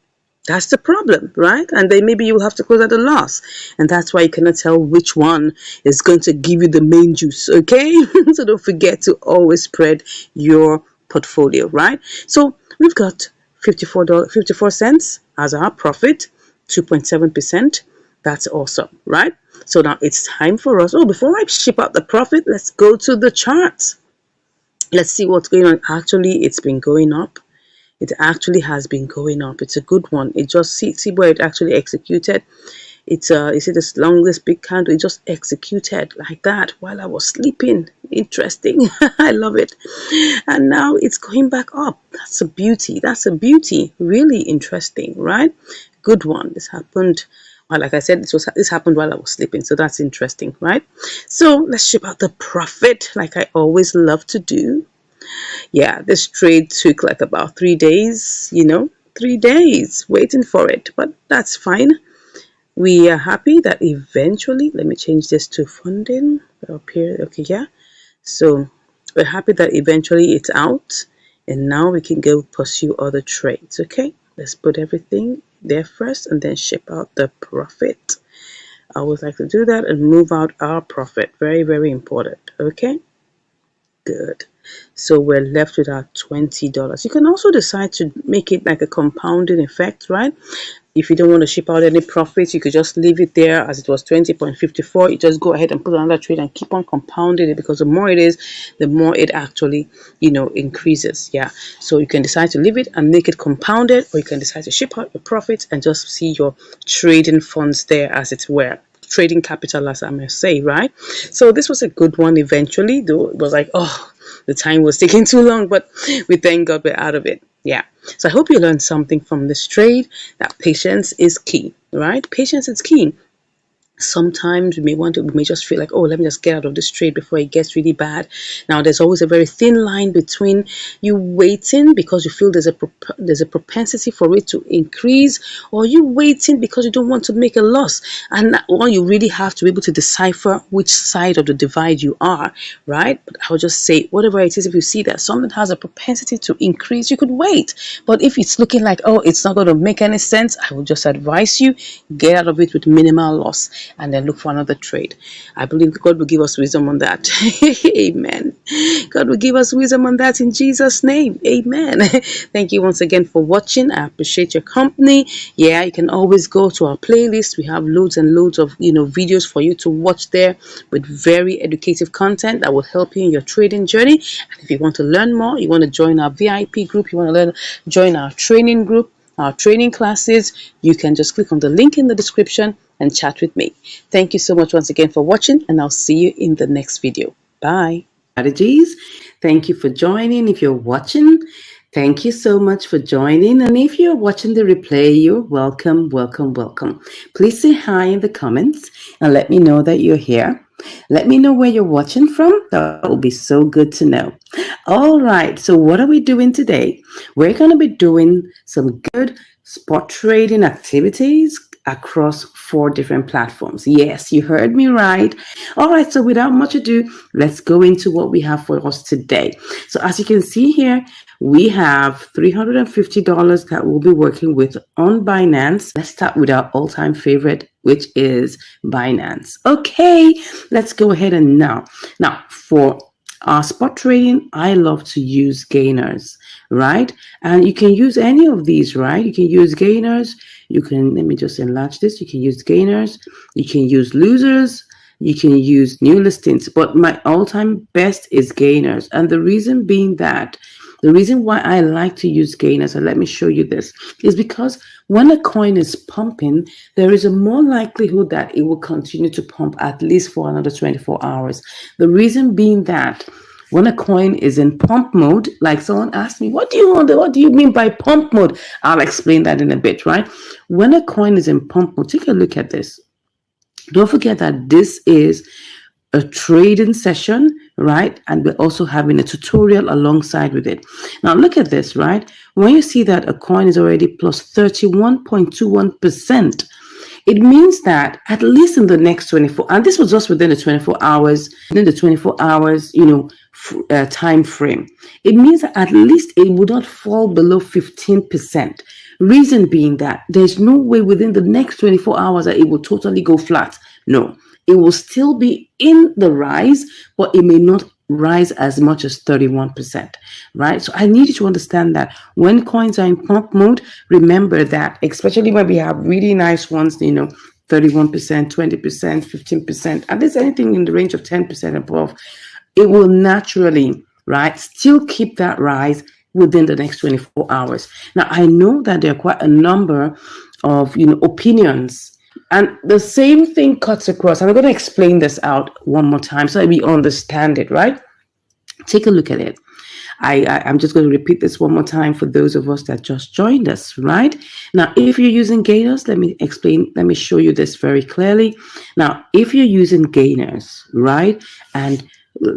S1: That's the problem, right? And then maybe you will have to close at a loss. And that's why you cannot tell which one is going to give you the main juice, okay? So don't forget to always spread your portfolio, right? So we've got $54 cents as our profit, 2.7%. That's awesome, right? So now it's time for us. Oh, before I ship out the profit, let's go to the charts. Let's see what's going on. Actually, it's been going up. It actually has been going up. It's a good one. It just see where it actually executed. It's you see this longest big candle. It just executed like that while I was sleeping. Interesting. I love it. And now it's going back up. That's a beauty. That's a beauty. Really interesting, right? Good one. This happened. Well, like I said, this happened while I was sleeping. So that's interesting, right? So let's ship out the profit like I always love to do. Yeah, this trade took like about 3 days, 3 days waiting for it, but that's fine. We are happy that eventually, let me change this to funding up here. Okay, yeah. So we're happy that eventually it's out, and now we can go pursue other trades. Okay, let's put everything there first and then ship out the profit. I always like to do that and move out our profit. Very, very important. Okay, good. So we're left with our $20. You can also decide to make it like a compounding effect, right? If you don't want to ship out any profits, you could just leave it there as it was 20.54. You just go ahead and put another trade and keep on compounding it, because the more it is, the more it actually, increases. Yeah. So you can decide to leave it and make it compounded, or you can decide to ship out your profits and just see your trading funds there as it were. trading capital, as I must say, right? So this was a good one eventually, though it was like, oh, the time was taking too long, but we thank God we're out of it. Yeah. So I hope you learned something from this trade, that patience is key, right? Patience is key. Sometimes we may just feel like, oh, let me just get out of this trade before it gets really bad. Now there's always a very thin line between you waiting because you feel there's a propensity for it to increase, or you waiting because you don't want to make a loss. And that one, you really have to be able to decipher which side of the divide you are, right? But I'll just say, whatever it is, if you see that something has a propensity to increase, you could wait. But if it's looking like, oh, it's not going to make any sense, I will just advise you, get out of it with minimal loss and then look for another trade. I believe God will give us wisdom on that. Amen. God will give us wisdom on that in Jesus' name. Amen. Thank you once again for watching. I appreciate your company. Yeah, you can always go to our playlist. We have loads and loads of videos for you to watch there with very educative content that will help you in your trading journey. And if you want to learn more, you want to join our VIP group, you want to join our training group, our training classes, you can just click on the link in the description and chat with me. Thank you so much once again for watching, and I'll see you in the next video. Bye. Strategies. Thank you for joining. If you're watching, thank you so much for joining. And if you're watching the replay, you're welcome, welcome, welcome. Please say hi in the comments and let me know that you're here. Let me know where you're watching from. That will be so good to know. All right. So what are we doing today? We're going to be doing some good spot trading activities across 4 different platforms. Yes, you heard me right. All right. So without much ado, let's go into what we have for us today. So as you can see here, we have $350 that we'll be working with on Binance. Let's start with our all-time favorite, which is Binance. Okay, let's go ahead and now for our spot trading, I love to use gainers, right? And you can use any of these, right? You can use gainers. You can, let me just enlarge this. You can use gainers. You can use losers. You can use new listings. But my all-time best is gainers. And the reason being that, the reason why I like to use gainers, and let me show you this, is because when a coin is pumping, there is a more likelihood that it will continue to pump at least for another 24 hours. The reason being that when a coin is in pump mode, like someone asked me, what do you mean by pump mode? I'll explain that in a bit, right? When a coin is in pump mode, take a look at this. Don't forget that this is a trading session, right? And we're also having a tutorial alongside with it. Now look at this, right? When you see that a coin is already plus 31.21%, it means that at least in the next 24, and this was just within the 24 hours, time frame, it means that at least it would not fall below 15%. Reason being that there's no way within the next 24 hours that it will totally go flat. No. It will still be in the rise, but it may not rise as much as 31%, right? So I need you to understand that when coins are in pump mode, remember that, especially when we have really nice ones, 31%, 20%, 15%, and there's anything in the range of 10% above, it will naturally, right, still keep that rise within the next 24 hours. Now, I know that there are quite a number of, opinions. And the same thing cuts across. And I'm going to explain this out one more time so that we understand it, right? Take a look at it. I'm just going to repeat this one more time for those of us that just joined us, right? Now, if you're using gainers, let me show you this very clearly. Now, if you're using gainers, right? And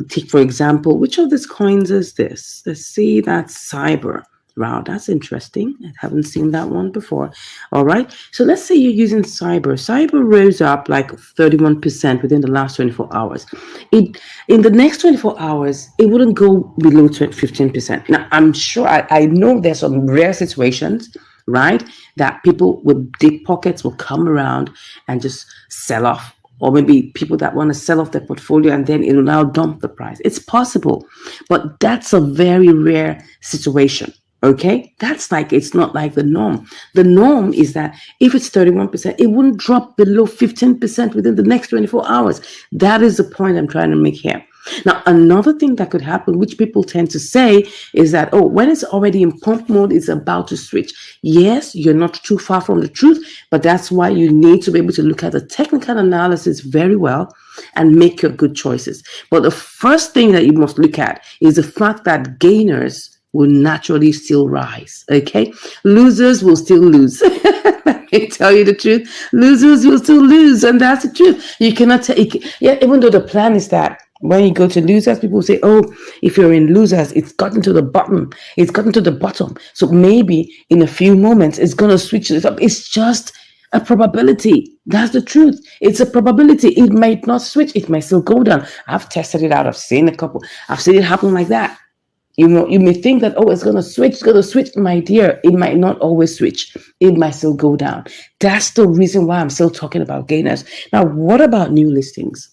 S1: take, for example, which of these coins is this? Let's see, that's Cyber. Wow, that's interesting. I haven't seen that one before. All right. So let's say you're using Cyber. Cyber rose up like 31% within the last 24 hours. In the next 24 hours, it wouldn't go below 15%. Now, I'm sure, I know there's some rare situations, right, that people with deep pockets will come around and just sell off. Or maybe people that want to sell off their portfolio and then it will now dump the price. It's possible, but that's a very rare situation. Okay, it's not like the norm. The norm is that if it's 31%, it wouldn't drop below 15% within the next 24 hours. That is the point I'm trying to make here. Now, another thing that could happen, which people tend to say, is that, oh, when it's already in pump mode, it's about to switch. Yes, you're not too far from the truth, but that's why you need to be able to look at the technical analysis very well and make your good choices. But the first thing that you must look at is the fact that gainers will naturally still rise. Okay, losers will still lose. Let me tell you the truth. Losers will still lose, and that's the truth. You cannot take. Yeah, even though the plan is that when you go to losers, people say, "Oh, if you're in losers, it's gotten to the bottom. It's gotten to the bottom. So maybe in a few moments, it's gonna switch it up." It's just a probability. That's the truth. It's a probability. It might not switch. It might still go down. I've tested it out. I've seen a couple. I've seen it happen like that. You know, you may think that, oh, it's going to switch, it's going to switch. My dear, it might not always switch. It might still go down. That's the reason why I'm still talking about gainers. Now, what about new listings?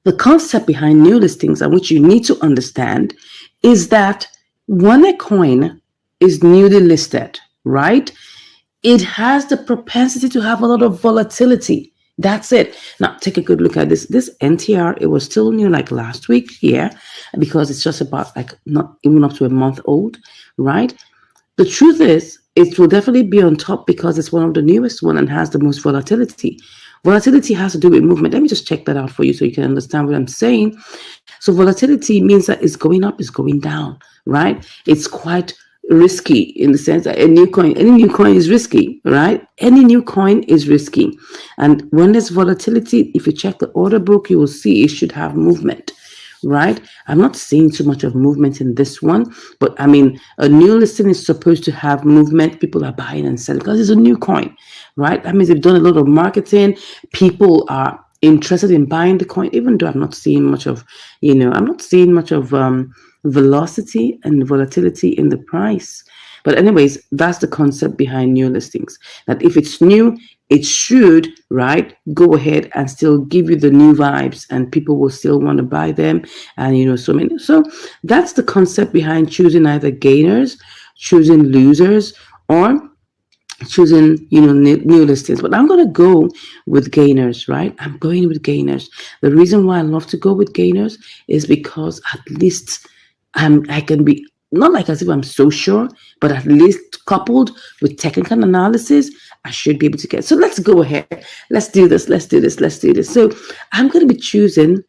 S1: The concept behind new listings, and which you need to understand, is that when a coin is newly listed, right, it has the propensity to have a lot of volatility. That's it. Now, take a good look at this. This NTR, it was still new like last week here, because it's just about like not even up to a month old, right? The truth is, it will definitely be on top because it's one of the newest one and has the most volatility. Volatility has to do with movement. Let me just check that out for you so you can understand what I'm saying. So volatility means that it's going up, it's going down, right? It's quite risky in the sense that any new coin is risky, right? Any new coin is risky. And when there's volatility, if you check the order book, you will see it should have movement, right? I'm not seeing too much of movement in this one, but I mean, a new listing is supposed to have movement. People are buying and selling because it's a new coin, right? That means they've done a lot of marketing. People are interested in buying the coin, even though I'm not seeing much of, velocity and volatility in the price. But anyways, that's the concept behind new listings, that if it's new, it should, right, go ahead and still give you the new vibes, and people will still want to buy them. And so that's the concept behind choosing either gainers, choosing losers, or choosing new listings. But I'm going to go with gainers, right? I'm going with gainers. The reason why I love to go with gainers is because at least I can be, not like as if I'm so sure, but at least coupled with technical analysis, I should be able to get. So let's go ahead. Let's do this. So I'm going to be choosing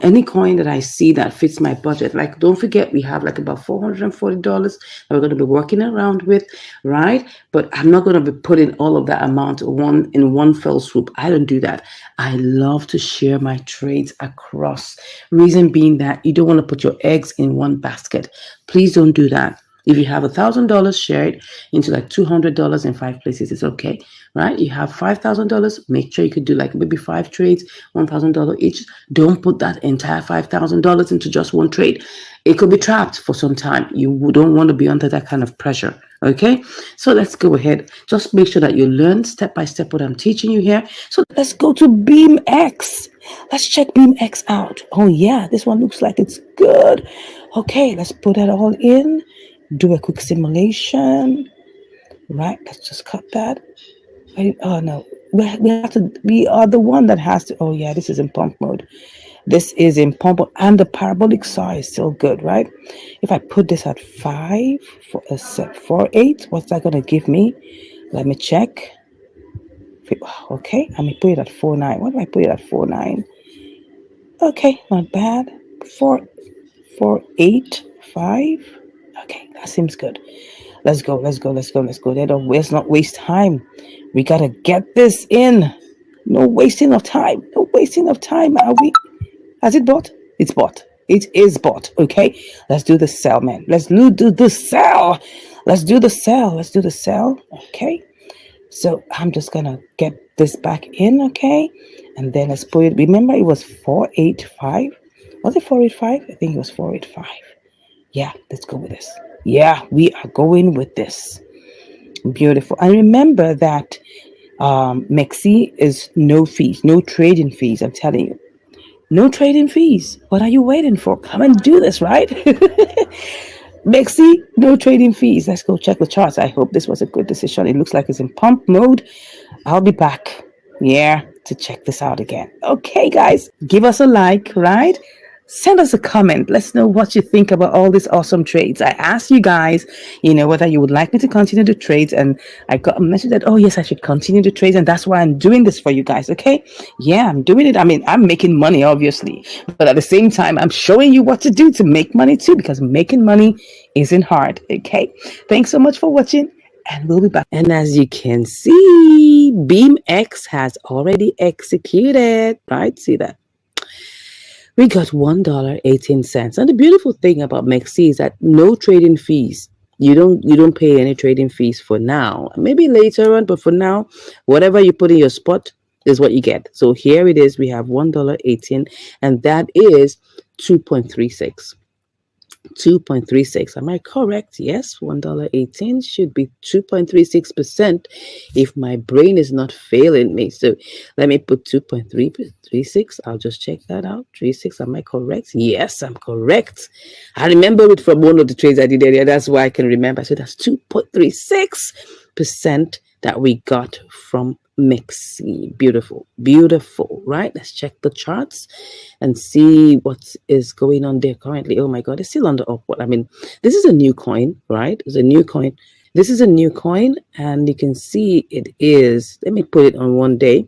S1: any coin that I see that fits my budget. Like, don't forget, we have like about $440 that we're going to be working around with, right? But I'm not going to be putting all of that amount in one fell swoop. I don't do that. I love to share my trades across. Reason being that you don't want to put your eggs in one basket. Please don't do that. If you have $1,000, share it into like $200 in 5 places. It's okay, right? You have $5,000. Make sure you could do like maybe 5 trades, $1,000 each. Don't put that entire $5,000 into just one trade. It could be trapped for some time. You don't want to be under that kind of pressure. Okay, so let's go ahead. Just make sure that you learn step by step what I'm teaching you here. So let's go to BeamX. Let's check BeamX out. Oh yeah, this one looks like it's good. Okay, let's put that all in. Do a quick simulation. Right, let's just cut that. Oh no, we are the one that has to. Oh yeah, this is in pump mode. This is in pump mode, and the parabolic saw is still good, right? If I put this at 5 for a set 4.8, what's that gonna give me? Let me check. Okay, I may put it at 4.9. What do I put it at 4.9? Okay, not bad. 4.8.5. Okay, that seems good. Let's go. Let's not waste time. We gotta get this in. No wasting of time. Are we? Has it bought? It's bought. It is bought. Okay. Let's do the sell, man. Let's do the sell. Okay. So I'm just gonna get this back in. Okay. And then let's put it. Remember, it was 4.85. Was it 4.85? I think it was 4.85. Yeah, let's go with this. Yeah, we are going with this. Beautiful. And remember that Mexi is no fees, no trading fees. I'm telling you, no trading fees. What are you waiting for? Come and do this, right? Mexi, no trading fees. Let's go check the charts. I hope this was a good decision. It looks like it's in pump mode. I'll be back. Yeah, to check this out again. Okay, guys, give us a like, right? Send us a comment. Let's know what you think about all these awesome trades. I asked you guys, whether you would like me to continue the trades, and I got a message that, oh yes, I should continue the trades, and that's why I'm doing this for you guys. Okay, yeah, I'm doing it. I mean, I'm making money, obviously, but at the same time, I'm showing you what to do to make money too, because making money isn't hard. Okay, thanks so much for watching, and we'll be back. And as you can see, BeamX has already executed. Right? See that? We got $1.18. And the beautiful thing about Mexi is that no trading fees. You don't pay any trading fees for now. Maybe later on, but for now, whatever you put in your spot is what you get. So here it is. We have $1.18, and that is 2.36. 2.36. Am I correct? Yes, $1.18 should be 2.36% if my brain is not failing me. So let me put 2.36. I'll just check that out. 36. Am I correct? Yes, I'm correct. I remember it from one of the trades I did earlier. That's why I can remember. So that's 2.36% that we got from Mexi. Beautiful, beautiful, right? Let's check the charts and see what is going on there currently. Oh my God, it's still on the upward. I mean, this is a new coin, right? It's a new coin. This is a new coin, and you can see it is. Let me put it on 1 day.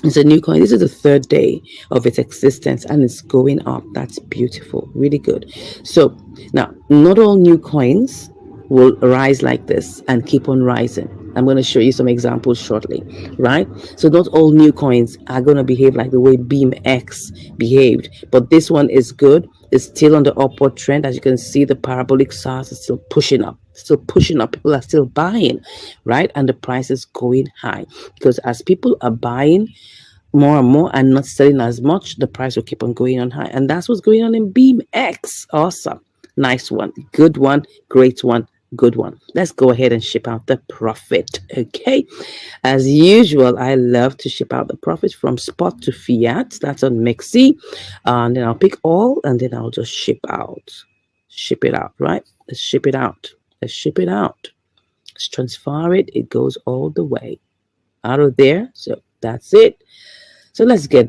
S1: It's a new coin. This is the third day of its existence, and it's going up. That's beautiful, really good. So now, not all new coins will rise like this and keep on rising. I'm going to show you some examples shortly, right? So not all new coins are going to behave like the way BeamX behaved, but this one is good. It's still on the upward trend. As you can see, the parabolic SARS is still pushing up. Still pushing up. People are still buying, right? And the price is going high, because as people are buying more and more and not selling as much, the price will keep on going on high. And that's what's going on in BeamX. Awesome. Nice one. Good one. Great one. Good one. Let's go ahead and ship out the profit. Okay. As usual, I love to ship out the profit from spot to fiat. That's on Mexi. And then I'll pick all, and then I'll just ship out. Ship it out, right? Let's ship it out. Let's ship it out. Let's transfer it. It goes all the way out of there. So that's it. So let's get